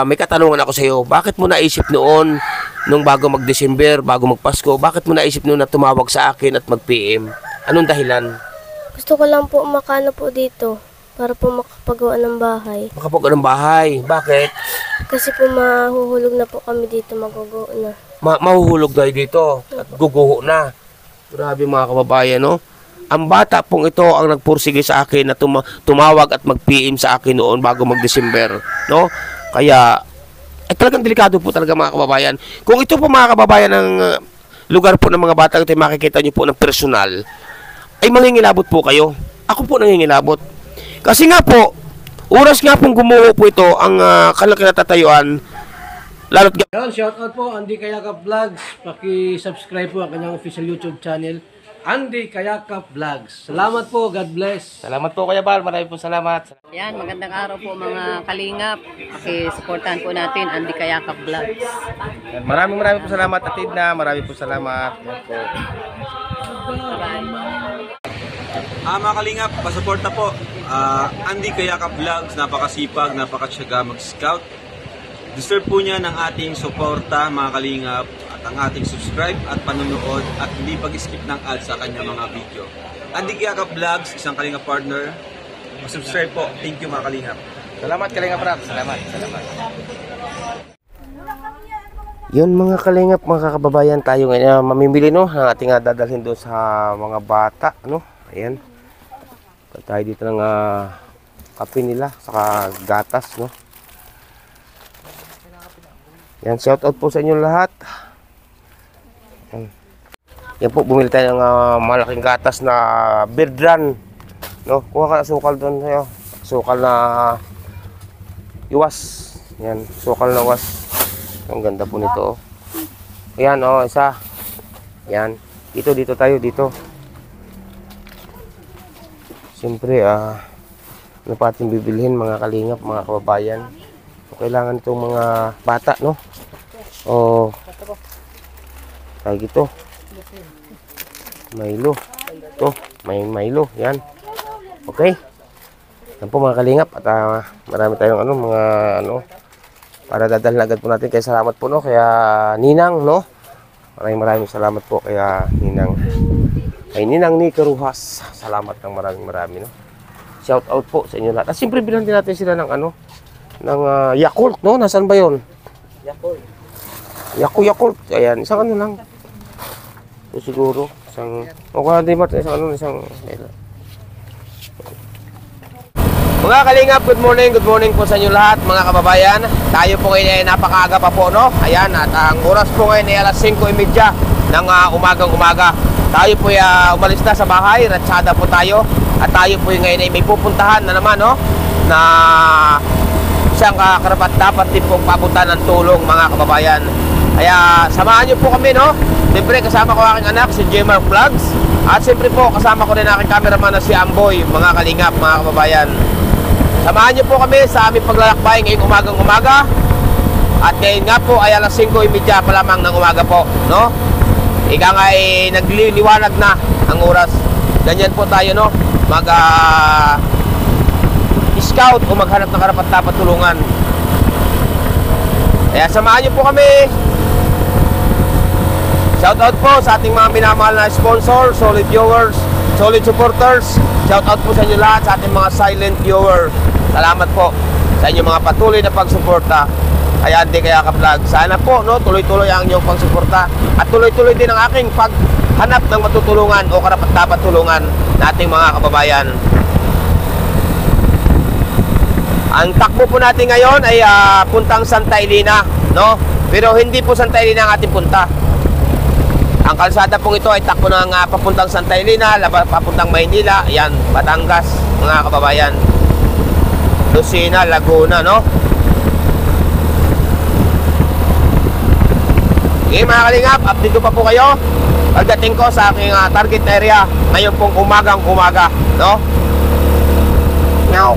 May katanungan ako sa iyo. Bakit mo naisip noon, nung bago mag-December, bago mag-Pasko, bakit mo naisip noon na tumawag sa akin at mag-PM? Anong dahilan? Gusto ko lang po makano po dito para po makapagawa ng bahay. Makapagawa ng bahay. Bakit? Kasi po mahuhulog na po kami dito, magugo na. Mahuhulog tayo dito at guguho na. Grabe mga kababayan, no? Ang bata pong ito ang nagpursige sa akin na tumawag at mag-PM sa akin noon bago mag-December, no? Kaya, talagang delikado po talaga mga kababayan. Kung ito po mga kababayan ng lugar po ng mga bata, ito makikita nyo po ng personal, ay mangingilabot po kayo. Ako po nangingilabot. Kasi nga po, oras nga pong gumuho po ito ang kanilang kinatatayuan. Lalo't Yan, shoutout po Andy Kayakap Vlogs. Paki-subscribe po ang kanyang official YouTube channel, Andy Kayakap Vlogs. Salamat po, God bless. Salamat po Kuya Bal, maraming po salamat. Yan, magandang araw po mga kalingap. Paki-supportahan po natin Andy Kayakap Vlogs. Maraming po salamat Atid na, maraming po salamat. Yan po. Mga kalingap, pasuporta po. Andy Kayakap Vlogs, napakasipag, napakasyaga mag-scout. Deserve po niya ng ating suporta mga kalingap at ang ating subscribe at panonood at hindi pag-skip ng ads sa kanya mga video. Andy Kayakap Vlogs, isang kalingap partner. Subscribe po. Thank you mga kalingap. Salamat Kalingap Rap. Salamat. Yun mga kalingap, mga kababayan, tayo ngayon mamimili no ng ating dadalhin doon sa mga bata, no. Ayan. Tayo dito ng kape nila saka gatas, no. Yan, shout out po sa inyo lahat. Yan po, bumili tayo ng malaking gatas na Birdran, no. Kuha ka na sukal doon tayo. Sukal na iwas. Yan, sukal na iwas. Ang ganda po nito. Ayan, isa. Yan. Dito tayo, dito. Siyempre, ano pa ating bibilhin mga kalingap, mga kababayan. Kailangan itong mga bata, no? Tayo dito. Milo. Ito, may Milo. Yan. Okay. Yan po mga kalingap. At marami tayong para dadalhin agad po natin. Kaya salamat po, no? Kaya Ninang, no? Maraming salamat po kaya Ninang. Kay Ninang ni Karuhas. Salamat ng marami, no? Shout out po sa inyo lahat. At siyempre bilhan din natin sila ng ng Yakult, no? Nasaan ba yun? Yakult. Ayan, isang lang. So, siguro, isang Mga kalingap, good morning po sa inyo lahat, mga kababayan. Tayo po ngayon ay napakaaga pa po, no? Ayan, at ang oras po ngayon ay alas 5:30 ng umaga. Tayo po ay umalis na sa bahay, ratsada po tayo. At tayo po ngayon ay may pupuntahan na naman, no? Na isang karapat-dapat din pong papuntahan ng tulong, mga kababayan. Kaya samahan niyo po kami, no? Siyempre kasama ko aking anak, si Jemar Vlogs. At siyempre po kasama ko rin aking cameraman na si Amboy, mga kalingap, mga kababayan. Samahan niyo po kami sa aming paglalakbay ngayong umaga. At ngayon nga po ay alas 5:30 pa lamang ng umaga po, no? Ika nga ay nagliliwanag na ang oras. Ganyan po tayo, no? Scout o maghanap ng karapat-dapat tulungan. Kaya samahan niyo po kami. Shout out po sa ating mga minamahal na sponsor, solid viewers, solid supporters. Shout out po sa inyo lahat, sa ating mga silent viewer. Salamat po sa inyong mga patuloy na pagsuporta. Kaya Andy Kayakap Vlog. Sana po, no, tuloy-tuloy ang inyong pagsuporta at tuloy-tuloy din ang aking paghanap ng matutulungan o karapat-dapat tulungan nating mga kababayan. Ang takbo po natin ngayon ay puntang Santa Elena, no? Pero hindi po Santa Elena ang ating punta. Ang kalsada pong ito ay takbo ng papuntang Santa Elena, papuntang Maynila, yan, Batangas, mga kababayan. Lucena, Laguna, no? Okay, mga kalingap, update ko pa po kayo pagdating ko sa aking target area ngayon pong umaga, no? Now,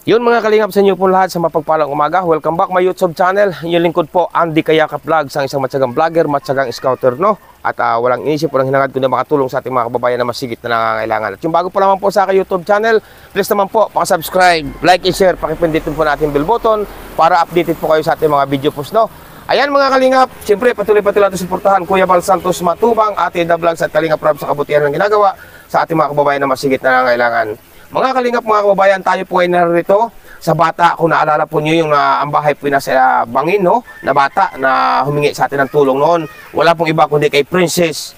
Yun mga kalingap sa inyo po lahat sa mapagpalang umaga. Welcome back my YouTube channel. Inyong lingkod po, Andy Kayakap Vlogs, ang isang matsagang vlogger, matsagang scouter, no? At walang inisip, walang hinangad kundi makatulong sa ating mga kababayan na masigit na nangangailangan. At yung bago po naman po sa aking YouTube channel, please naman po, pakasubscribe, like and share, pakipindutin po natin bell button para updated po kayo sa ating mga video posts, no? Ayan mga kalingap, siyempre patuloy natin suportahan Kuya Val Santos Matubang, Ate Ida Vlogs at Kalingap Rob sa kabutihan ng ginagawa sa ating mga kababayan na masigit na nangangailangan. Mga kalingap, mga kababayan, tayo po ay narito sa bata. Kung naalala po nyo yung ang bahay po na sa bangin, no? Na bata na humingi sa atin ng tulong noon. Wala pong iba kundi kay Princess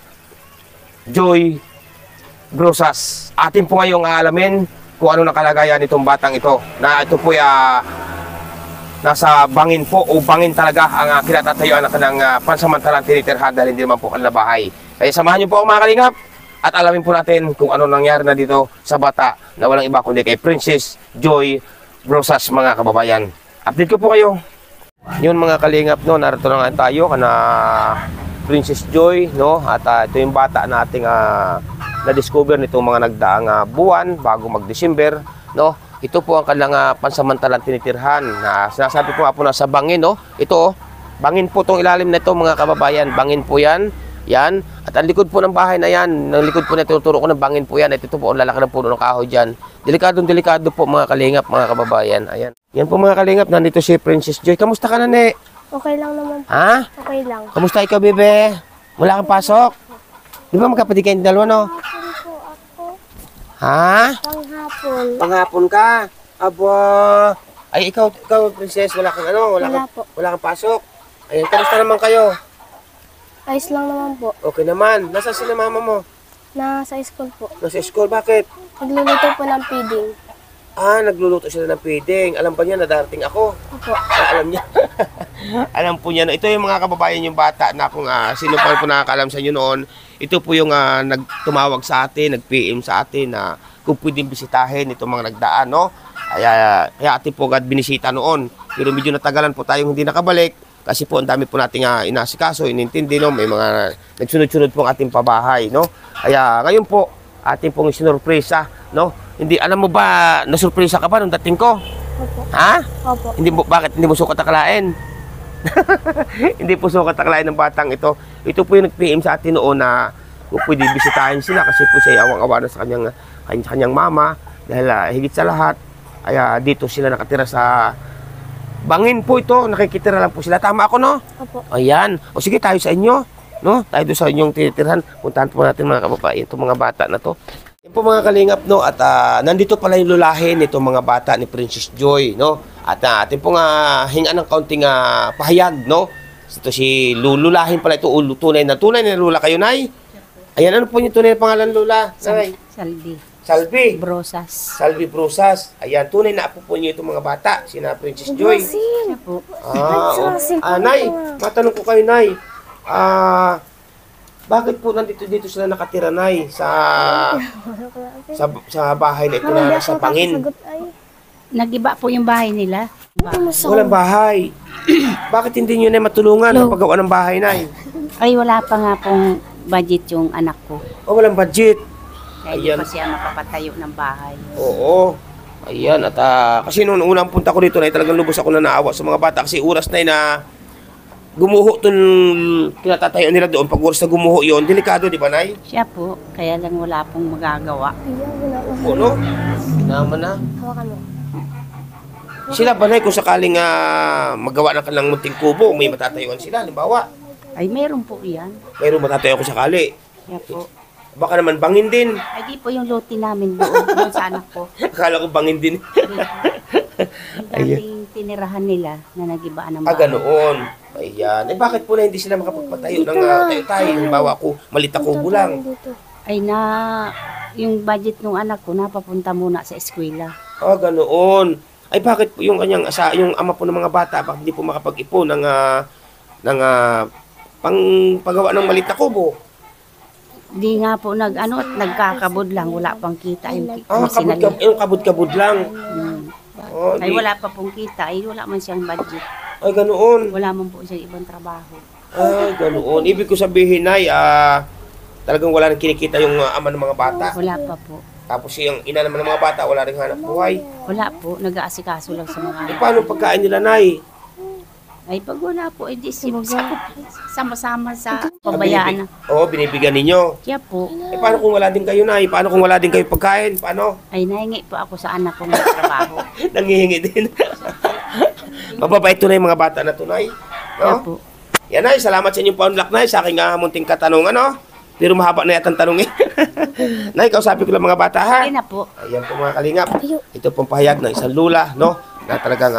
Joy Brosas. Atin po ngayong aalamin kung ano ang kalagayan nitong batang ito. Na ito po ay nasa bangin po o bangin talaga ang kinatatayuan ng kanang pansamantalang tinitirhan dahil hindi naman po kanila bahay. Kaya samahan nyo po ako mga kalingap. At alamin po natin kung ano nangyari na dito sa bata na walang iba kundi kay Princess Joy Brosas, mga kababayan. Update ko po kayo. Yun mga kalingap, no, narito na nga tayo kana Princess Joy, no, at ito yung bata na ating na-discover nitong mga nagdaang buwan bago mag-December, no. Ito po ang kanilang pansamantalang tinitirhan na sinasabi ko nga po na sa bangin, no. Ito, bangin po itong ilalim na ito mga kababayan, bangin po yan. Yan. At ang likod po ng bahay na yan, ang likod po na tinuturo ko ng bangin po yan. At ito po ang lalaki ng puno ng kahoy dyan. Delikado po mga kalingap, mga kababayan. Ayan. Yan po mga kalingap, nandito si Princess Joy. Kamusta ka na, ne? Okay lang naman po. Ha? Okay lang. Kamusta ikaw, bebe? Wala kang pasok? Di ba magkapatid kayong dalawa, no? Panghapon po ako. Ha? Panghapon. Panghapon ka? Aba. Ay, ikaw, Princess, wala kang Wala po. wala kang pasok. Ayan, kamusta naman kayo? Ayos lang naman po. Okay naman. Nasaan sila mama mo? Nasa school po. Nasa school, bakit? Nagluluto po ng feeding. Nagluluto sila ng feeding. Alam ba niya na darating ako? Opo. Alam niya. Alam po niya. Ito yung mga kababayan yung bata na kung sino pa po nakakaalam sa inyo noon. Ito po yung nagtumawag sa atin, nag-PM sa atin na kung pwedeng bisitahin itong mga nagdaan, no? Kaya atin po agad binisita noon. Pero medyo natagalan po tayong hindi nakabalik. Kasi po ang dami po nating inasikaso, inintindi, no? May mga nagsunod-sunod po ang ating pabahay, no? Kaya ngayon po, ating pong sinurpresa, no? Hindi, alam mo ba, nasurpresa ka ba nung dating ko? Opo. Ha? Opo. Bakit hindi mo sukat akalain? Hindi po sukat akalain ng batang ito. Ito po yung nag-PM sa atin noon na kung pwede bisitahin sila kasi po siya awang-awa na sa kanyang mama. Dahil higit sa lahat, ay dito sila nakatira sa bangin po ito, nakikitira lang po sila. Tama ako, no? Opo. Ayan. O sige, tayo sa inyo. No? Tayo doon sa inyong tinitirhan. Puntahan po natin mga kababayan, itong mga bata na to. Yan po mga kalingap, no? At nandito pala yung lulahin itong mga bata ni Princess Joy, no? At atin po nga hinga ng kaunting pahayag, no? Ito si lulahin pala ito. Tunay na lula kayo, Nay? Ayan, ano po yung tunay na pangalan, Lula? Nay? Salvi Brosas. Salvi Brosas. Ayan, tunay na apo po niyo itong mga bata. Sina Princess Joy. Siya po. Nay, matanong ko kayo, Nay. Bakit po dito sila nakatira, Nay? Sa bahay na ito na sa pangin. Nagiba po yung bahay nila. Walang bahay. Bakit hindi nyo na matulungan ang paggawa ng bahay, Nay? Ay, wala pa nga pong budget yung anak ko. Walang budget. Kaya di pa siya makapatayo ng bahay. Oo. Ayan, at kasi noong unang punta ko dito, Nay, talagang lubos ako na naawa sa mga bata kasi oras na gumuho itong kinatatayo nila doon. Pag oras na gumuho yun, delikado, di ba, Nay? Siya po, kaya lang wala pong magagawa. Ano? Naman na. Hawakan mo. Sila ba, Nay, kung sakaling magawa ng kanilang munting kubo, may matatayuan sila, halimbawa. Ay, meron po yan. Mayroong matatayo ko sakali. Siya po. Baka naman bangin din. Ay, di po yung lote namin doon sa anak ko. Akala ko bangin din. Yung dating tinirahan nila na nagibaan ng bahay. Ganoon. Ayan. Bakit po na hindi sila makapagpatayo ng tayo-tayo? Halimbawa ko, malita kubo lang. Ay yung budget ng anak ko napapunta muna sa eskwela. Ganoon. Ay bakit po yung kanyang yung ama po ng mga bata bakit hindi po makapag-ipon ng paggawa ng malita kubo? Di nga po nagkakabod lang, wala pang kita yung sinali. Yung kabud-kabud lang. Ay wala pa pong kita, ay wala man siyang budget. Ay ganoon. Wala man po siyang ibang trabaho. Ay ganoon. Ibig ko sabihin ay talagang wala nang kinikita yung ama ng mga bata. Wala pa po. Tapos yung ina naman ng mga bata, wala rin hanap buhay. Wala po, nag-aasikaso lang sa mga Paano pagkain nila, Nay? ay pag wala po, edi sama-sama sa pabayaan. Oo, binibigyan ninyo. Kaya po, Paano kung wala din kayo, Nay? Paano kung wala din kayo pagkain? Paano? ay nahingi po ako sa anak kong trabaho. Nangihingi din. Mababait to na yung mga bata na to, Nay. Kaya No? po, Yan, Nay. Salamat sa inyong paunlak, Nay. Sa aking munting katanungan, no? Pero mahaba na yatang tanong eh. Nay, kausapin ko lang mga bata, ha? okay na po. Ayan po mga kalingap. Ito pong pahayag ng isang lula, no? Na talagang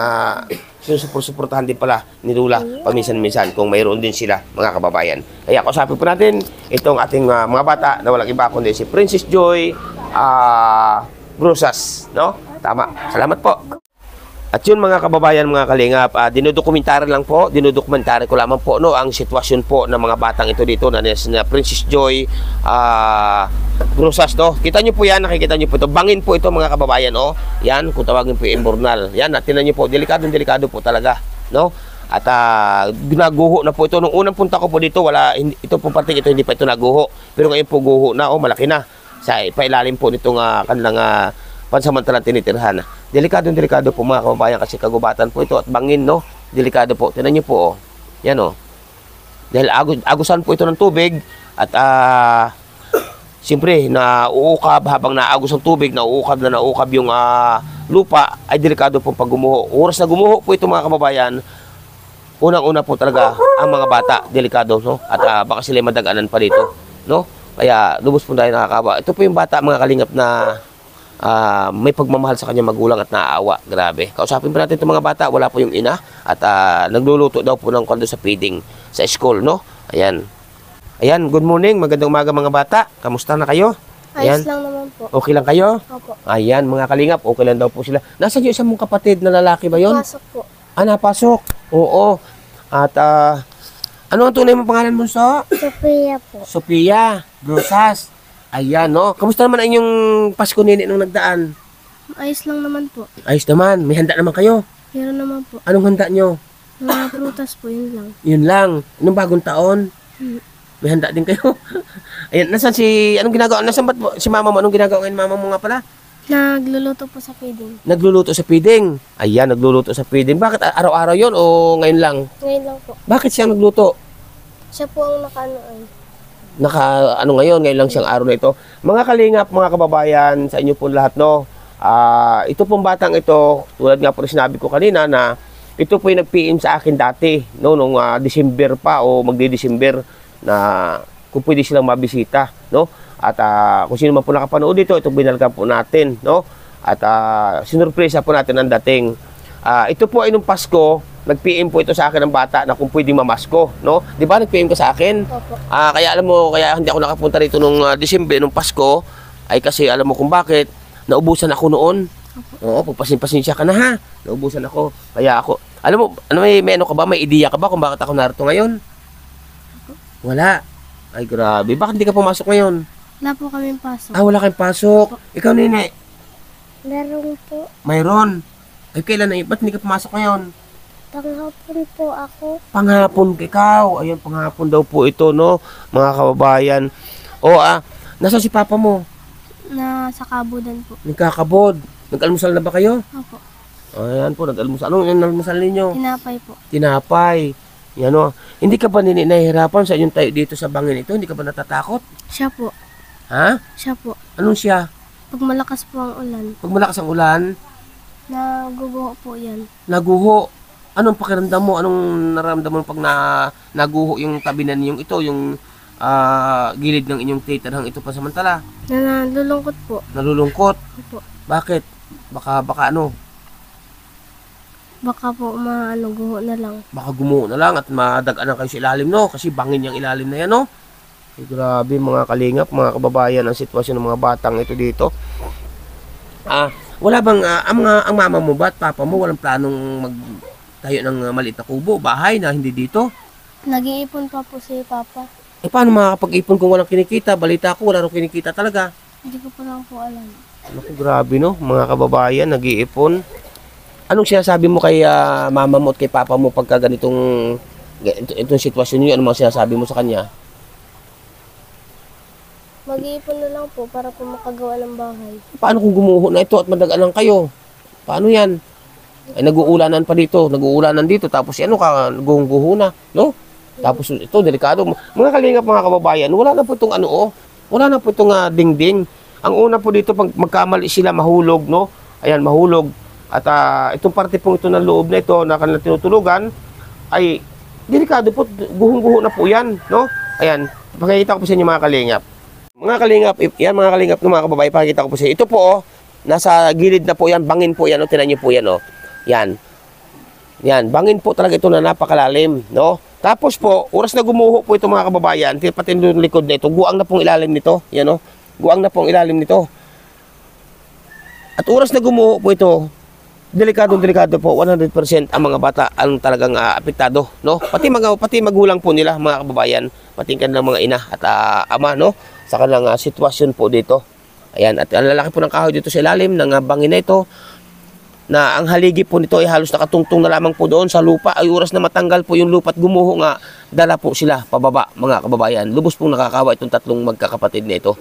sinusuportahan din pala ni lula paminsan-minsan kung mayroon din sila, mga kababayan. Kaya kausapin po natin itong ating mga bata na walang iba kundi si Princess Joy Brusas, no? Tama. Salamat po. At yun mga kababayan, mga kalingap, dinudokumentary lang po, dinudokumentary ko lamang po no, ang sitwasyon po ng mga batang ito dito na Princess Joy Brusas, no? Kita nyo po yan, nakikita nyo po ito. Bangin po ito mga kababayan, no? Yan, kung tawagin po yung imbornal. Yan, tinan nyo po, delikado po talaga, no? At ginaguho na po ito. Nung unang punta ko po dito, ito po parting ito, hindi pa ito naguho. Pero ngayon po guho na, malaki na. Sa pailalim po nitong kanilang pansamantalang tinitirhan. Delikado po mga kababayan kasi kagubatan po ito at bangin, no? Delikado po. Tingnan niyo po, yan, Dahil agusan po ito ng tubig at siyempre, nauukab habang naagos ang tubig, nauukab yung lupa, ay delikado po pag gumuho. Oras na gumuho po ito mga kababayan, unang-una po talaga ang mga bata, delikado, no? At baka sila madaganan pa dito, no? Kaya lubos po tayo nakakawa. Ito po yung bata mga kalingap na may pagmamahal sa kanyang magulang at naaawa. Grabe. Kausapin pa natin itong mga bata. Wala po yung ina. At nagluluto daw po ng kondo sa feeding sa school, no? Ayan. Ayan, good morning. Magandang umaga mga bata. Kamusta na kayo? Ayos lang naman po. Okay lang kayo? Opo. Ayan, mga kalingap. Okay lang daw po sila. Nasaan yung isang mong kapatid na lalaki ba yun? Pasok po. Napasok. Oo. At ano ang tunay mong pangalan mo, So? Sophia po. Sophia Brusas. Ayan, no? Kamusta naman ang inyong Pasko nini nung nagdaan? Ayos lang naman po. Ayos naman. May handa naman kayo. Meron naman po. Anong handa nyo? Mga prutas po, yun lang. Yun lang. Anong bagong taon? May handa din kayo. Ayan, anong ginagawa? Nasaan ba't si mama mo? Anong ginagawa ngayon mama mo nga pala? Nagluluto po sa feeding. Nagluluto sa feeding. Ayan, nagluluto sa feeding. Bakit araw-araw yon o ngayon lang? Ngayon lang po. Bakit siya nagluto? Siya po ang nakaanoan. Ngayon lang siyang araw na ito. Mga kalingap, mga kababayan, sa inyo po lahat, no? Ito pong batang ito, tulad nga po rin sinabi ko kanina na ito po yung nag-PM sa akin dati, no? Nung December pa o magdi-December na kung pwede silang mabisita, no? At kung sino man po nakapanood dito, ito binalkan po natin, no? At sinurpresa po natin ang dating. Ito po ay nung Pasko, nag-PM po ito sa akin ng bata na kung pwedeng mamasko, no? Di ba nag-PM ka sa akin? Opo. Kaya alam mo, kaya hindi ako nakapunta rito nung December, nung Pasko, ay kasi alam mo kung bakit, naubusan ako noon. Oo, pagpasin-pasensya ka na ha. Naubusan ako. Kaya ako, alam mo, may ano ka ba, may ideya ka ba kung bakit ako narito ngayon? Wala. Ay grabe, bakit hindi ka pumasok ngayon? Wala po kaming pasok. Wala kang pasok. Ikaw, Nene? Meron po. Mayroon. Ay kailan na, ba't hindi ka pumasok ngayon? Panghapon po ako. Panghapon ikaw. Ayun, panghapon daw po ito, no? Mga kababayan. Nasaan si papa mo? Sa kabudan po. Nagkakabod. Nag-almusal na ba kayo? Opo. Ayan po, nag-almusal. Anong almusal ninyo? Tinapay po. Tinapay. Yan o. Hindi ka ba nahihirapan sa inyong tayo dito sa bangin ito? Hindi ka ba natatakot? Siya po. Ha? Siya po. Anong siya? Pag malakas po ang ulan, Pag malakas ang ulan, naguguho po yan. naguho. Anong pakiramdam mo? Anong nararamdaman mo pag naguho yung tabi na ninyong ito, yung gilid ng inyong titirhang ito pasamantala? Nalulungkot po. Nalulungkot? Opo. Bakit? Baka ano? Baka po guho na lang. Baka gumuho na lang at madaganan kayo sa ilalim, no? Kasi bangin yung ilalim na yan, no? Ay, grabe mga kalingap, mga kababayan, ang sitwasyon ng mga batang ito dito. Wala bang, ang mama mo ba at papa mo walang planong magtayo ng maliit na kubo, bahay na hindi dito? Nag-iipon pa po si Papa. Paano makakapag-ipon kung walang kinikita? Balita ko, wala rin kinikita talaga. Hindi ko pa lang po alam. Naku, grabe, no? Mga kababayan, nag-iipon. Anong sinasabi mo kay mama mo at kay papa mo pagka itong sitwasyon niyo? Ano mga sinasabi mo sa kanya? Mag-iipon na lang po para po makagawa ng bahay. Paano kung gumuho na ito at madagalan kayo? Paano yan? Ay, nag-uulanan pa dito, nag-uulanan dito, tapos ano ka, guho na, no? Tapos ito, delikado. Mga kalingap, mga kababayan, wala na po itong ano, oh. Wala na po itong dingding. Ang una po dito, pag magkamali sila, mahulog, no? Ayan, mahulog. At itong parte po ito ng loob na ito, na kanilang tinutulugan, ay delikado po, guhong-guho na po yan, no? Ayan, pakikita ko po sa inyo mga kalingap. Mga kalingap, yan mga kalingap ng mga kababayan, pakikita ko po sa inyo. Ito po, oh, nasa gilid na po yan, bangin po yan, oh, tinan niyo po yan, oh. Yan. Yan, bangin po talaga ito na napakalalim, no? Tapos po, oras na gumuho po ito mga kababayan, pati yung likod na ito, guang na pong ilalim nito, yan, no? Guang na pong ilalim nito. At oras na gumuho po ito, delikado po, 100% ang mga bata ang talagang apektado, no? Pati magulang po nila, mga kababayan, pati kanilang mga ina at ama, no? Sa kanilang sitwasyon po dito. Ayan, at ang lalaki po ng kahoy dito sa ilalim ng bangin na ito, na ang haligi po nito ay halos nakatungtong na lamang po doon sa lupa. Ay oras na matanggal po yung lupa at gumuho nga, dala po sila pababa, mga kababayan. Lubos pong nakakawa itong tatlong magkakapatid na ito.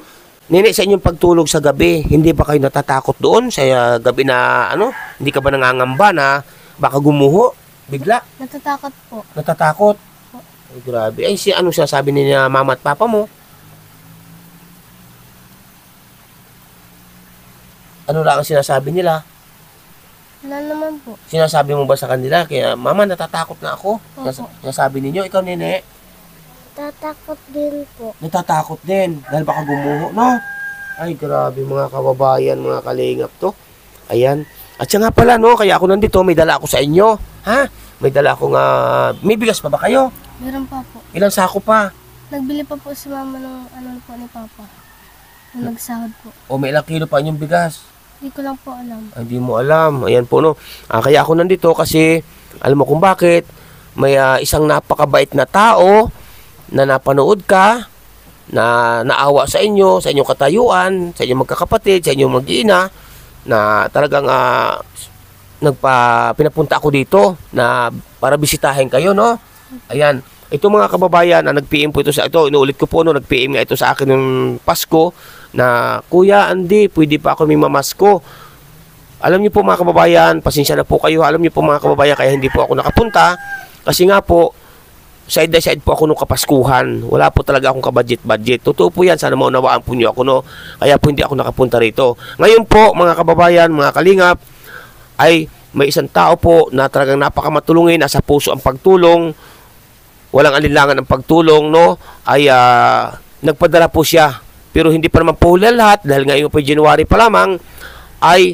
Nini, sa inyong pagtulog sa gabi, hindi ba kayo natatakot doon sa gabi na ano? Hindi ka ba nangangamba na baka gumuho bigla? Natatakot po. Natatakot? Ay, grabe. Ay, ano siya sabi ni mama at papa mo? Ano lang ang sinasabi nila? Wala naman po. Sinasabi mo ba sa kanila? Kaya, mama, natatakot na ako. Opo. Sinasabi ninyo, ikaw, nene, Natatakot din po. natatakot din. Dahil baka gumuho, no? Ay, grabe mga kababayan, mga kalingap to. Ayan. At siya nga pala, no? Kaya ako nandito, may dala ako sa inyo. Ha? May dala akong, may bigas pa ba kayo? Meron pa po. Ilang sako pa? Nagbili pa po si mama ng ano po ni papa. Nung nagsahod po. O may ilang kilo pa inyong bigas? Hindi ko lang po alam. Ay, hindi mo alam. Ayan po, no? Kaya ako nandito kasi, alam mo kung bakit, may isang napakabait na tao na napanood ka, na naawa sa inyong katayuan, sa inyong magkakapatid, sa inyong mag-iina, na talagang pinapunta ako dito na para bisitahin kayo, no? Ayan. Ito mga kababayan, nag-PM po ito sa ito, inuulit ko po, no, nag-PM nga ito sa akin ng Pasko, na, Kuya Andy, pwede pa ako may mamasko. Alam niyo po mga kababayan, pasensya na po kayo, alam niyo po mga kababayan, kaya hindi po ako nakapunta, kasi nga po, side by side po ako nung kapaskuhan. Wala po talaga akong kabudget-budget. Totoo po yan, sana maunawaan po niyo ako, no? Kaya po hindi ako nakapunta rito. Ngayon po, mga kababayan, mga kalingap, ay may isang tao po na talagang napakamatulungin, nasa puso ang pagtulong, walang alinlangan ang pagtulong, no? Ay nagpadala po siya. Pero hindi pa naman po huli lahat, dahil ngayon po January pa lamang, ay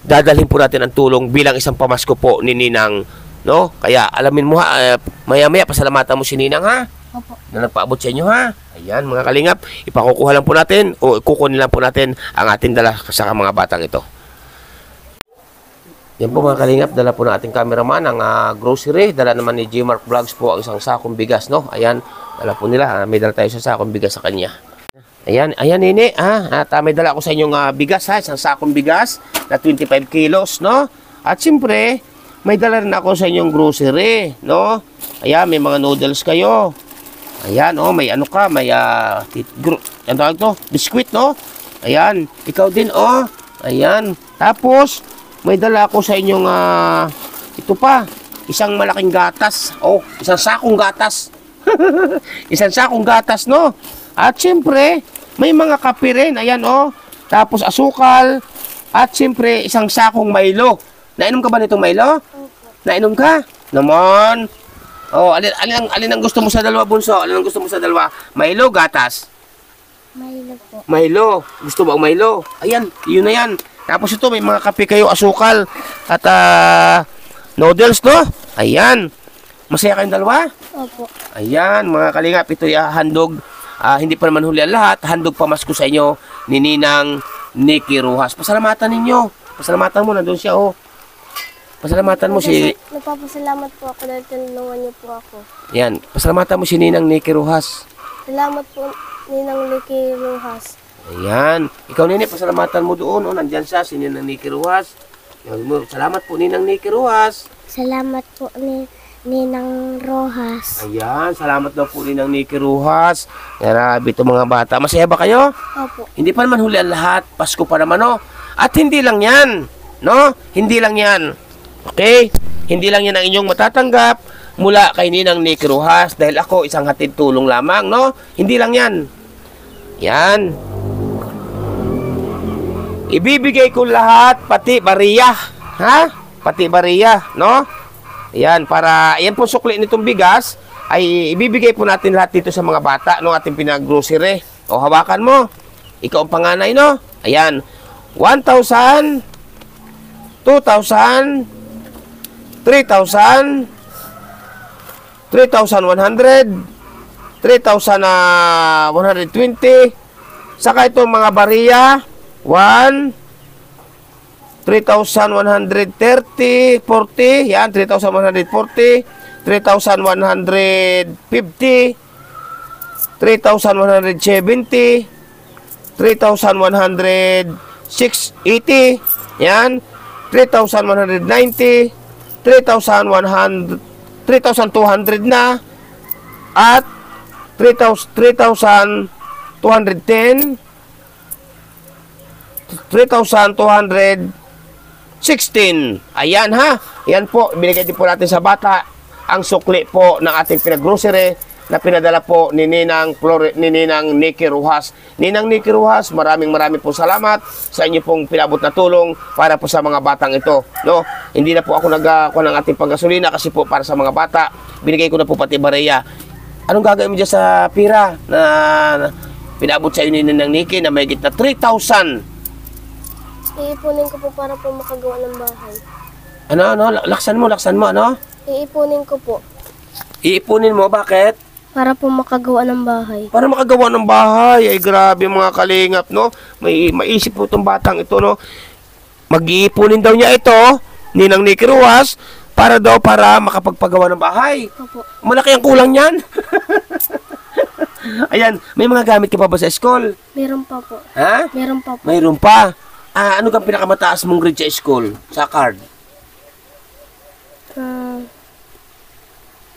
dadalhin po natin ang tulong bilang isang pamasko po ni Ninang, no? Kaya alamin mo maya-maya pasalamatan mo si Ninang, ha? Opo. Na nagpaabot sa inyo, ha? Ayan, mga kalingap, ipakukuha lang po natin o kukunin lang po natin ang ating dala sa mga batang ito. Yan po mga kalingap, dala po ng ating cameraman ang grocery. Dala naman ni Gmark Vlogs po ang isang sakong bigas, no? Ayan, dala po nila. May dala tayo sa sakong bigas sa kanya. Ayan, nene, ha? At may dala ko sa inyong bigas, ha? Isang sakong bigas na 25 kilos, no? At siyempre, may dala rin ako sa inyong grocery, no? Ayan, may mga noodles kayo. Ayan, oh, may ano ka, may ano to? Biskuit, no? Ayan, ikaw din, oh. Ayan, tapos may dala ako sa inyong ito pa, isang malaking gatas. Oh, isang sakong gatas. Isang sakong gatas, no? At siyempre, may mga kape rin. Ayan, oh. Tapos asukal. At siyempre, isang sakong Milo. Nainom ka ba nitong Milo? Nainom ka? Naman. Oh, alin ang gusto mo sa dalawa, bunso? Alin ang gusto mo sa dalawa? Milo, gatas? Milo po. Milo. Gusto mo ang Milo? Ayan, yun na yan. Tapos ito, may mga kape kayo, asukal, at noodles, no? Ayan. Masaya kayong dalawa? Opo. Ayan, mga kalingap, ito'y handog. Hindi pa naman huli ang lahat. Handog pamasko sa inyo ni Ninang Nikki Rojas. Pasalamatan ninyo. Pasalamatan mo, nandun siya, oh. Pasalamatan mo si... Nagpapasalamat po ako dahil tinulungan niyo po ako. Yan, pasalamatan mo si Ninang Nikki Rojas. Salamat po, Ninang Nikki Rojas. Ayan. Ikaw, Nene, pasalamatan mo doon. Oh, nandyan siya, si Ninang Nikki Rojas. Salamat po, Ninang Nikki Rojas. Salamat po, Ninang Rojas. Ayan, salamat daw po Ninang Nikki Rojas. Grabe itong mga bata. Masaya ba kayo? Opo. Hindi pa naman huli ang lahat. Pasko pa naman, no? At hindi lang yan, no? Hindi lang yan. Okay? Hindi lang yan ang inyong matatanggap mula kay Ninang Nikki Rojas dahil ako isang hatid tulong lamang, no? Hindi lang yan. Yan. Ibibigay ko lahat, pati bariya. Ha? Pati bariya, no? Yan, para, yan po sukli nitong bigas, ay ibibigay po natin lahat dito sa mga bata, no? Ating pinag-grocery. O, hawakan mo. Ikaw ang panganay, no? Ayan. 1,000, 2,000, 3,000, 3,100, 3,120, saka itong mga bariya, 3,130, 40, yan, 3,140, 3,150, 3,170, 3,180, yan, 3,190, 3,200 na, at 3,210, 3,216. Ayan ha. Ayan po, binigay din po natin sa bata ang sukli po ng ating pinag-grocery na pinadala po ni Ninang Nikki Rojas. Ninang Nikki Rojas, maraming po salamat sa inyo pong pinabot na tulong para po sa mga batang ito. No? Hindi na po ako nagkuha ng ating panggasolina kasi po para sa mga bata. Binigay ko na po pati bareya. Anong gagawin mo dyan sa pira na pinabot sa inyo ni Ninang Nikki na may na 3,000? Iipunin ko po para po makagawa ng bahay. Ano? Laksan mo, ano? Iipunin ko po Iipunin mo, bakit? para po makagawa ng bahay. Para makagawa ng bahay. Ay, grabe mga kalingap, no? May maisip po itong batang ito, no? Mag-iipunin daw niya ito, Ninang Nikki Rojas, para makapagpagawa ng bahay. Opo. Malaki ang kulang niyan. Ayan, may mga gamit ka pa ba sa school? Meron pa po. Ha? Meron pa po. Mayroon pa. Ano kang pinakamataas mong grade sa school? Sa card?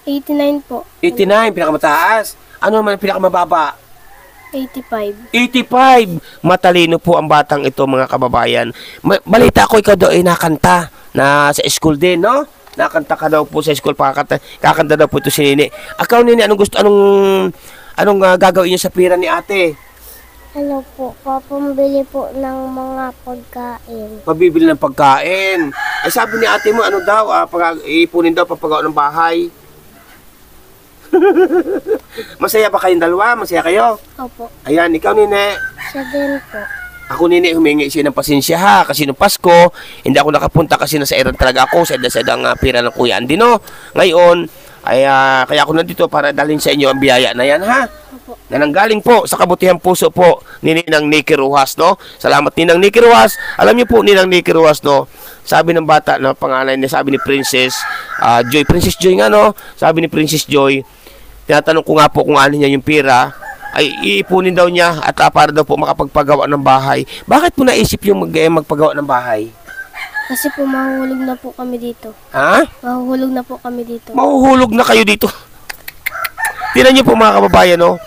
89 po. 89, pinakamataas. Ano naman ang pinakamababa? 85. 85. Matalino po ang batang ito, mga kababayan. Balita ko ikaw daw ay nakanta na sa school din, no? Nakanta ka daw po sa school, kakanta daw po ito si Nini. Akaw, Nini, anong gagawin niyo sa pira ni ate? Ano po, papambili po ng mga pagkain. Pabibili ng pagkain. Ay, sabi ni ate mo, ano daw, ipunin daw papagawa ng bahay. Masaya ba kayong dalawa? Masaya kayo? Opo. Ayan, ikaw, Nini. Siya din po. Ako, Nini, humingi siya ng pasensya ha. Kasi nung Pasko, hindi ako nakapunta kasi nasa Iran talaga ako. Sa edang pira ng Kuya Andy, no? Ngayon, ay kaya ako nandito para dalhin sa inyo ang biyaya na yan, ha? Opo. Na nanggaling po sa kabutihang puso po ni Ninang Nikki Rojas, no? Salamat, Ninang Nikki Rojas. Alam niyo po, Ninang Nikki Rojas, no? Sabi ng bata na pangalan niya, sabi ni Princess Joy. Princess Joy nga, no? Sabi ni Princess Joy, tinatanong ko nga po kung ano niya yung pira, ay iipunin daw niya at para daw po makapagpagawa ng bahay. Bakit po naisip yung magpagawa ng bahay? Kasi po mahuhulog na po kami dito. Ha? Mahuhulog na po kami dito. Mahuhulog na kayo dito. Tingnan niyo po mga kababayan, no?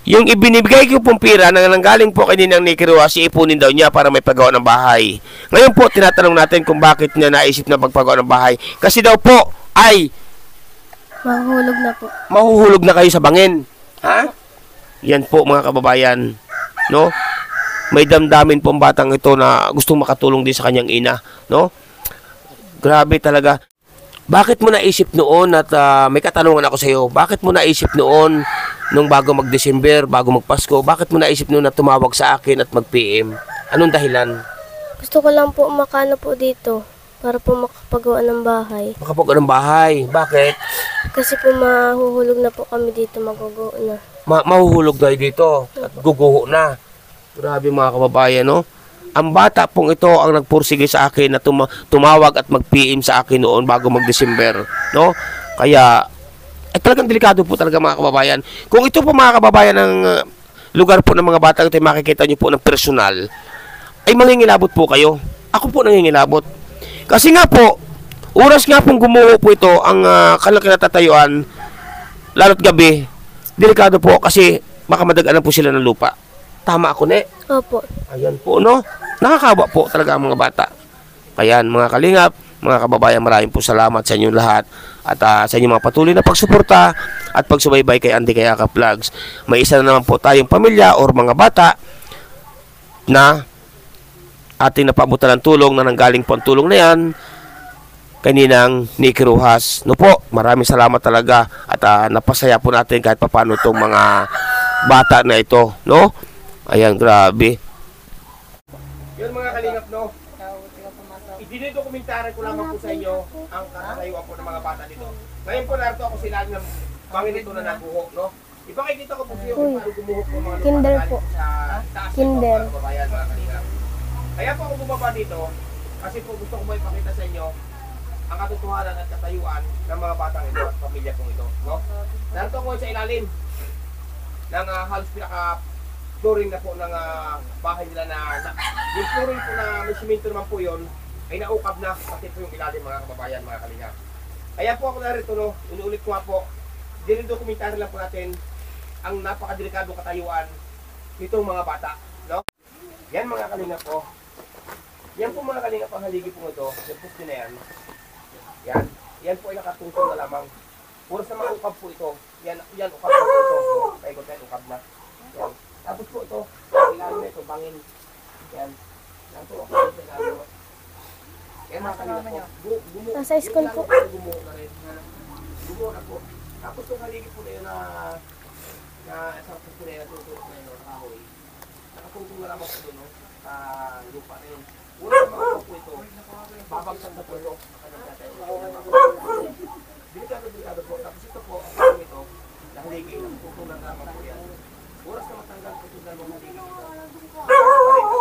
Yung ibinibigay ko pong pira na nanggaling po kay Ninang Nikki Rojas, iipunin daw niya para may paggawa ng bahay. Ngayon po, tinatanong natin kung bakit niya naisip na magpagawa ng bahay. Kasi daw po ay Mahuhulog na po. mahuhulog na kayo sa bangin. Ha? Yan po mga kababayan, no? May damdamin po ang batang ito na gustong makatulong din sa kanyang ina, no? Grabe talaga. Bakit mo naisip noon at may katanungan ako sa iyo, bakit mo naisip noon nung bago mag-December, bago mag-Pasko, bakit mo naisip noon na tumawag sa akin at mag-PM? Anong dahilan? Gusto ko lang po makano po dito para po makapagawa ng bahay. Makapagawa ng bahay. Bakit? Kasi po mahuhulog na po kami dito, magugo na. Mahuhulog tayo dito at guguho na. Grabe mga kababayan, no? Ang bata pong ito ang nagpursige sa akin na tumawag at mag-PM sa akin noon bago mag-December, no? Kaya, talagang delikado po talaga mga kababayan. Kung ito po mga kababayan ng lugar po ng mga bata ito, makikita nyo po ng personal, ay mangingilabot po kayo. Ako po nangingilabot. Kasi nga po, Oras nga pong gumuho po ito ang kanilang kinatatayuan, lalo't gabi, delikado po kasi baka madaganan po sila ng lupa. Tama ako, ne? Opo. Ayan po, no? Nakakawa po talaga ang mga bata. Kaya mga kalingap, mga kababayan, maraming po salamat sa inyong lahat at sa inyong mga patuloy na pagsuporta at pagsubaybay kay Andy Kayakap Vlogs. May isa na naman po tayong pamilya or mga bata na ating napabutan ng tulong na nanggaling po ang tulong na yan kaninang Nicky Rojas. No po, maraming salamat talaga at napasaya po natin kahit paano itong mga bata na ito, no? Ayan, grabe. Yun mga kalingap, no? Idinidokumentaran ko lamang po sa inyo ang kakayuan po ng mga bata dito. Ngayon po narito ako sila ng bangin ito na nabuho, no? Ipakikita ko po sa iyo kung paano gumuho po mga Kinder po. sa taas Kinder. ng mga kababayan, mga kalingap. Kaya po ako bumaba dito kasi po gusto ko may ipakita sa inyo ang katotohanan at katayuan ng mga batang ito at pamilya kong ito, no? Narito ako sa ilalim ng halos pinaka-flooring na po ng bahay nila na yung flooring po na may simento naman po yun ay naukab na pati po yung ilalim, mga kababayan, mga kalingap. Kaya po ako narito, no, inuulit ko nga po, dinidokumentary lang po natin ang napakadelikadong katayuan nitong mga bata, no? Yan mga kalingap po. Yan po mga kalingap ang haligi po ito, yung poste na yan. Yan po ay nakatungtong na lamang. Puro sa mga ukab po ito. Yan ukab po ito. Paikot yan, ukab na. Yan. Tapos po ito, ilalim na ito, bangin. Yan. Yan po, ukab ito na ito. Yan mga kalingap po. Nasa school po. Gumuho na rin. Gumuho na po. Tapos itong haligi po na yun na isang poste na yun, tutulog na yun, nakahoy. Nakatungtong na lamang po doon, no? Sa lupa na yun. Puro sa mga ukab po ito. Babagsan na po ito. Delikado po. Tapos ito po, ang ito, nahaligi, tutunan na naman po yan. Oras na matanggal po ito ng haligi ito.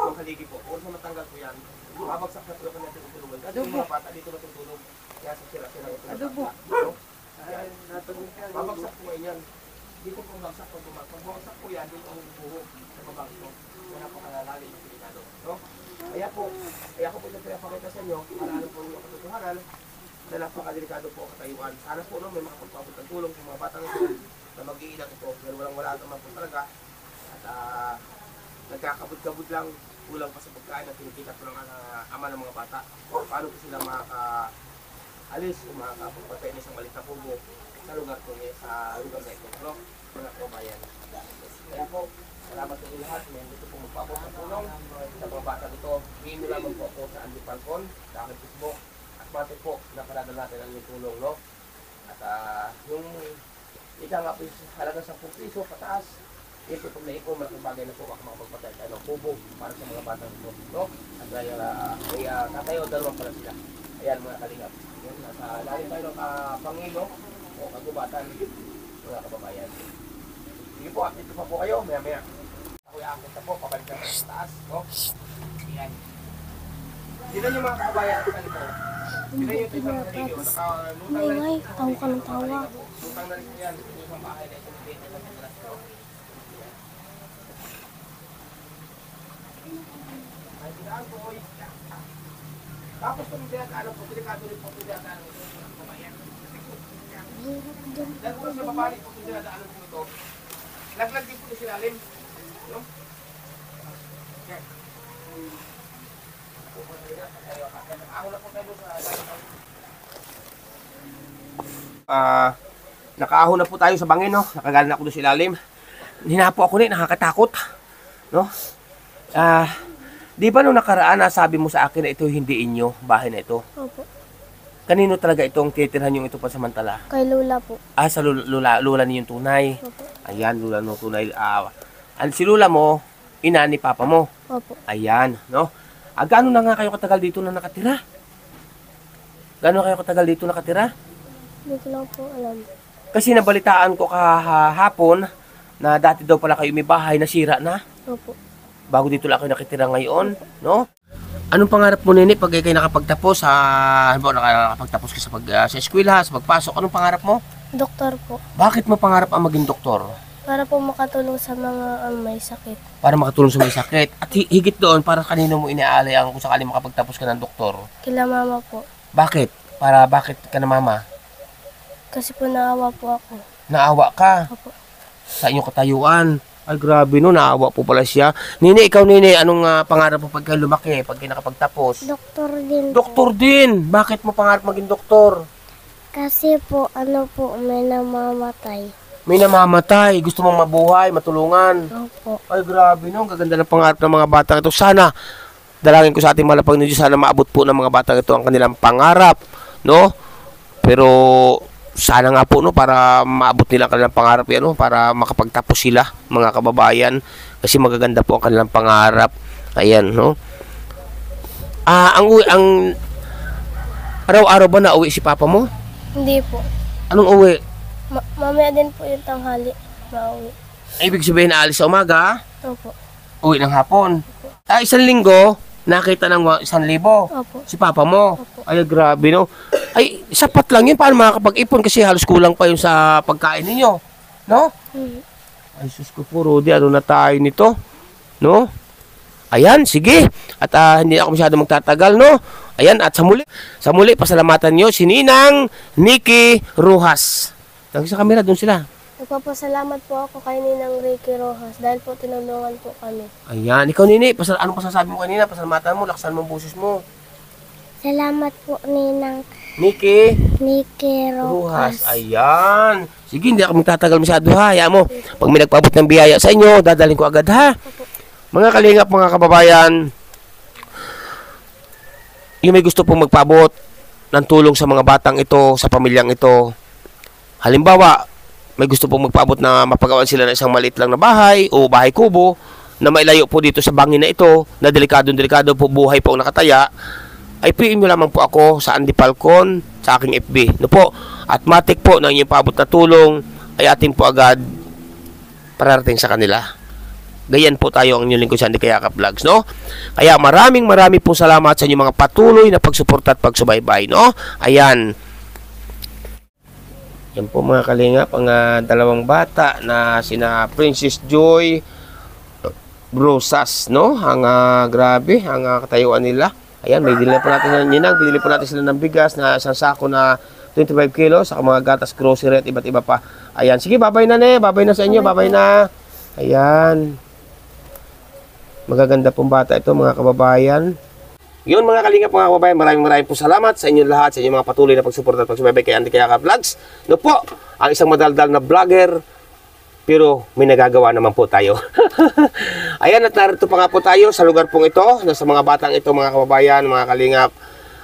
Ang haligi po, oras na matanggal po yan. Babagsak na po yung kanyang tutulungan. Kasi yung mga bata dito natutulog. Kaya sa sila ito. Adobo. Babagsak po ngayon yan. Dito po babagsak po ito. Pag babagsak po yan, dito ang buho sa babagsak. Kaya po kalalali yung delikado. Kaya po ito pinapakita sa inyo, para alam po yung katotohanan na napakadelikado po ang katayuan. Sana po may makapagpapot ng tulong sa mga batang ito na mag-iingat ito. Pero walang-wala naman po talaga. At nagkakabud-kabud lang, kulang pa sa pagkain at kinikita po ng ama ng mga bata. Paano po sila makaka-alis o makakapagpatay na isang malit na pugo sa lugar po sa lugar na ito. No? Mga kabayan. Kaya po, salamat sa lahat. May gusto pong magpapot ng tulong sa mga bata dito. Hingin lamang po ako sa Andy Falcon, sa aking Facebook. Mati po, naparadal natin ang yung tulong, no? At yung ika nga po yung halagang 10 piso pataas, ito pag naipon, malaking bagay na po ako makapagpatay tayo ng kubo para sa mga batang ito, no? At may tatayo, dalawang pala sila. Ayan mga kalingap. Yan, nasa lalim tayo ng Pangilo o kagubatan, mga kababayan. Sige po, at dito pa po kayo, maya-maya. Ako yung akit na po, pabalik na sa taas, no? Ayan. Dito yung mga kababayan sa ito. Maingay, tawa ka ng tawa. Lutang na rin po yan. Ito yung bahay na ito. Ay, tinaan po. Tapos kung tinatalo po, delikado rin po kung tinatalo ito. Kabayan. Dahil po sa babalik po kung tinatalo po ito, laglag din po sila rin. No? Okay. Nakaahon na po tayo sa bangin, no? Nakagaling na ako doon sa ilalim. Hinapo ako nakakatakot, no? Di ba nung nakaraan sabi mo sa akin na ito hindi inyo, bahay na ito? Opo. Kanino talaga itong titirhan yung ito pansamantala? Kay Lola po. Sa lula niyo yung tunay. Opo. Ayan, lula no tunay. Si lula mo, ina ni papa mo. Opo. Ayan, no? Gaano na nga kayo katagal dito na nakatira? Gaano kayo katagal dito nakatira? Hindi ko lang po alam. Kasi nabalitaan ko kahapon na dati daw pala kayo may bahay na sira na. Opo. Bago dito lang kayo nakitira ngayon, no? Anong pangarap mo, Nini, pag kayo nakapagtapos nakapagtapos ka sa eskwela, sa pagpasok, anong pangarap mo? Doktor po. Bakit mo pangarap ang maging doktor? Para po makatulong sa mga may sakit. Para makatulong sa may sakit. At higit doon, para kanino mo inaalay ang kung sakali makapagtapos ka ng doktor? Kila mama po. Bakit? Para bakit ka na mama? Kasi po naawa po ako. Naawa ka Opo. sa inyong katayuan. Ay, grabe no, naawa po pala siya. Nini, ikaw nini, anong pangarap mo pagka lumaki, pagka nakapagtapos? Doktor din Doktor din! Bakit mo pangarap maging doktor? Kasi po, may namamatay. May namamatay, gusto mong mabuhay, matulungan. Opo. Ay, grabe no, ang gaganda ng pangarap ng mga batang ito. Sana, dalangin ko sa ating malapang na Diyos, sana maabot po ng mga batang ito ang kanilang pangarap, no? Pero, sana nga po, no, para maabot nila ang kanilang pangarap yan, no? Para makapagtapos sila, mga kababayan. Kasi magaganda po ang kanilang pangarap. Ayan, no? Ang araw-araw ba na uwi si papa mo? Hindi po. Anong uwi? Mamaya din po yung tanghali. Mauwi. Ibig sabihin, aalis sa umaga, Opo. uwi ng hapon. Isang linggo, nakita ng 1,000. Opo. Si papa mo. Ay, grabe, no? Ay, sapat lang yun. Paano makakapag-ipon? Kasi halos kulang pa yun sa pagkain ninyo. No? Ay, sus ko po, Rudy. Ano na tayo nito? No? Ayan, sige. At hindi ako masyado magtatagal, no? Ayan, at sa muli, pasalamatan nyo si Ninang Nikki Rojas. Sa camera, doon sila. Nagpapasalamat po ako kay Ninang Ricky Rojas dahil po tinulungan po kami. Ayan, ikaw Nini, anong pasasabi mo kanina? Pasalamatan mo, laksan mo ang boses mo. Salamat po Ninang Nikki Ricky Rojas. Ayan. Sige, hindi ako magtatagal masyado ha. Hayaan mo. Pag may nagpaabot ng biyaya sa inyo, dadalhin ko agad ha. Mga kalingap, mga kababayan, yung may gusto pong magpaabot ng tulong sa mga batang ito, sa pamilyang ito. Halimbawa, may gusto pong magpaabot na mapagawan sila ng isang maliit lang na bahay o bahay kubo na mailayo po dito sa bangin na ito, na delikado po buhay po ang nakataya, ay PM nyo lamang po ako sa Andy Falcon sa aking FB. No po, at matik po na inyong paabot na tulong ay atin po agad pararating sa kanila. Gayan po tayo ang inyong lingkod sa Andy Kayakap Vlogs, no? Kaya maraming po salamat sa inyong mga patuloy na pagsuporta at pagsubaybay, no? Ayan. Yan po mga kalingap, ang dalawang bata na sina Princess Joy Brosas, no? Ang grabe, ang katayuan nila. Ayan, may dinili po natin ng ninang, binili po natin sila ng bigas na isang sako na 25 kilos, saka mga gatas, grocery at iba't iba pa. Ayan, sige, babay na babay na sa inyo, babay na. Ayan. Magaganda pong bata ito, mga kababayan. Yun mga kalingap, mga kababayan, maraming po salamat sa inyong lahat, sa inyong mga patuloy na pagsuporta at pagsubaybay kay Andy Kayakap Vlogs. No po, ang isang madaldal na vlogger, pero may nagagawa naman po tayo. Ayan, at narito pa nga po tayo sa lugar pong ito, sa mga batang ito, mga kababayan, mga kalingap.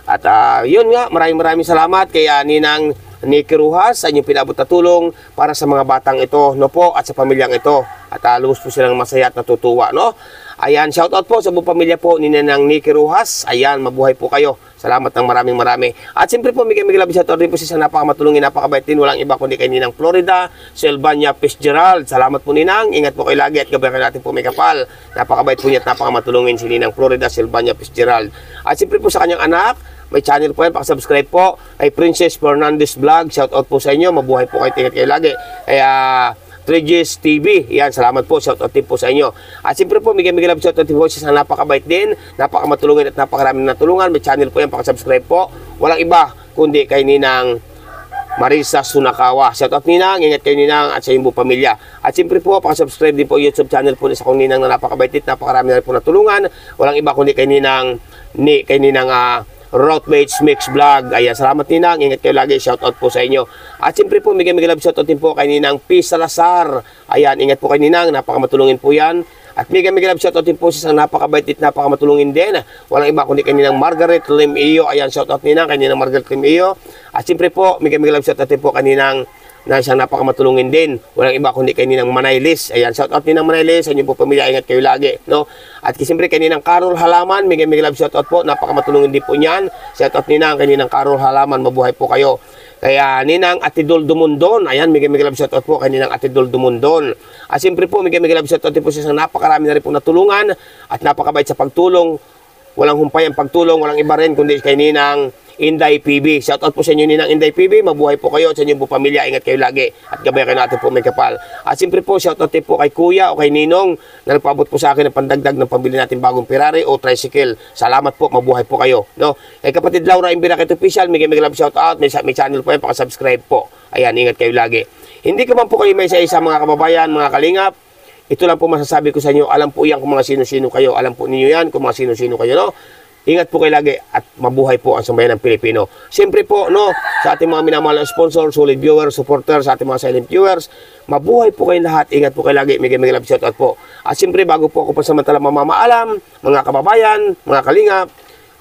At yun nga, maraming salamat kay Ninang Nikki Rojas sa inyong pinabot na tulong para sa mga batang ito, no po, at sa pamilyang ito. At lubos po silang masaya at natutuwa, no? Ayan, shoutout po sa buong pamilya po ni Ninang Nikki Rojas. Ayan, mabuhay po kayo. Salamat ng marami. At siyempre po, Miguel shoutout rin po sa isang napakamatulungin, napakabait din. Walang iba kundi kay Ninang Florida, Sylvania Fitzgerald. Salamat po Ninang. Ingat po kayo lagi at gabayan natin po may kapal. Napakabait po niya at napakamatulungin si Ninang Florida, Sylvania Fitzgerald. At siyempre po sa kanyang anak, may channel po yan, pakasubscribe po kay Princess Fernandez Vlog. Shoutout po sa inyo, mabuhay po kayo, ingat kayo lagi. Kaya 3Gs TV, yan, salamat po, shoutout din po sa inyo. At siyempre po, Miguel shoutout din po sa napakabait din, napakamatulungin at napakaraming natulungan. May channel po yan, pakasubscribe po. Walang iba kundi kay Ninang Marisa Sunakawa. Shoutout Ninang, ingat kayo Ninang at sa inyong buong pamilya. At siyempre po, pakasubscribe din po YouTube channel po sa kong Ninang na napakabait din, napakarami na rin po natulungan. Walang iba kundi kay Ninang Routemates Mix Vlog. Ayan, salamat Ninang, ingat kayo lagi, shoutout po sa inyo. At siyempre po, Miguel shoutout din po kay Ninang P. Salazar. Ayan, ingat po kay Ninang, napakamatulungin po yan. At Miguel shoutout din po sa isang napakabait at napakamatulungin din. Walang iba kundi kay Ninang Margaret Lim Iyo. Ayan, shoutout Ninang kay Ninang Margaret Lim Iyo. At siyempre po, Miguel shoutout din po kay Ninang na isang napakamatulungin din. Walang iba kundi kay Ninang Manaylis. Ayan, shoutout Ninang Manaylis, sa inyong po pamilya, ingat kayo lagi, no? At siyempre kay Ninang Carol Halaman, Miguel shoutout po, napakamatulungin din po niyan. Shoutout Ninang kay Ninang Carol Halaman, mabuhay po kayo. Kaya Ninang Atidol Dumundon, ayan, Miguel shoutout po kay Ninang Atidol Dumundon. At siyempre po, Miguel shoutout din po sa isang napakarami na rin po natulungan at napakabait sa pagtulong walang humpay ang pagtulong, walang iba rin kundi kay Ninang Inday PB. Shout out po sa inyo Ninang Inday PB, mabuhay po kayo sa inyong buong pamilya, ingat kayo lagi at gabay kayo natin po may kapal. At siyempre po shout out din po kay Kuya o kay Ninong na nagpaabot po sa akin ng pandagdag ng pambili natin bagong Ferrari o tricycle. Salamat po, mabuhay po kayo. No? Kay kapatid Laura Imbiraket Official, may love shout out, may channel po yan, paka-subscribe po. Ayan, ingat kayo lagi. Hindi ko man po kayo may isa-isa mga kababayan, mga kalingap. Ito lang po masasabi ko sa inyo, alam po yan kung mga sino-sino kayo, alam po ninyo yan kung mga sino-sino kayo, no? Ingat po kayo lagi at mabuhay po ang sambayan ng Pilipino. Siyempre po, no, sa ating mga minamahal na sponsor, solid viewers, supporters, sa ating mga silent viewers, mabuhay po kayo lahat. Ingat po kayo lagi. May love shout out po. At siyempre, bago po ako pansamantala mamamaalam, mga kababayan, mga kalingap,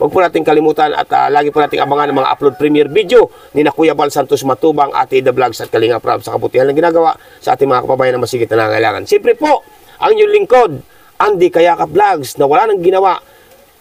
huwag po natin kalimutan at lagi po natin abangan ang mga upload premiere video ni na Kuya Bal Santos Matubang, Ate Ida Vlogs at Kalinga Prab sa kabutihan ng ginagawa sa ating mga kababayan na masigit na nangangailangan. Siyempre po, ang inyong lingkod, Andy Kayakap Vlogs, na wala nang ginawa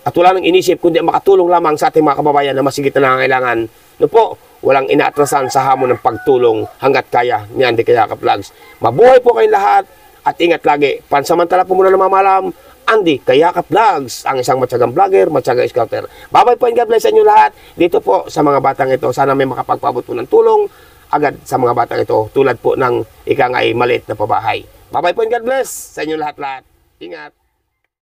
at wala nang inisip kundi makatulong lamang sa ating mga kababayan na masigit na nangangailangan. No po, walang inaatrasan sa hamon ng pagtulong hanggat kaya ni Andy Kayakap Vlogs. Mabuhay po kayong lahat at ingat lagi. Pansamantala po muna na mamalam, Andy Kayakap Vlogs, ang isang matyagang vlogger, matyagang scouter. Bye-bye po and God bless sa inyo lahat. Dito po sa mga batang ito, sana may makapagpaabot po ng tulong agad sa mga batang ito, tulad po ng ika nga ay maliit na pabahay. Bye-bye po and God bless sa inyo lahat-lahat. Ingat.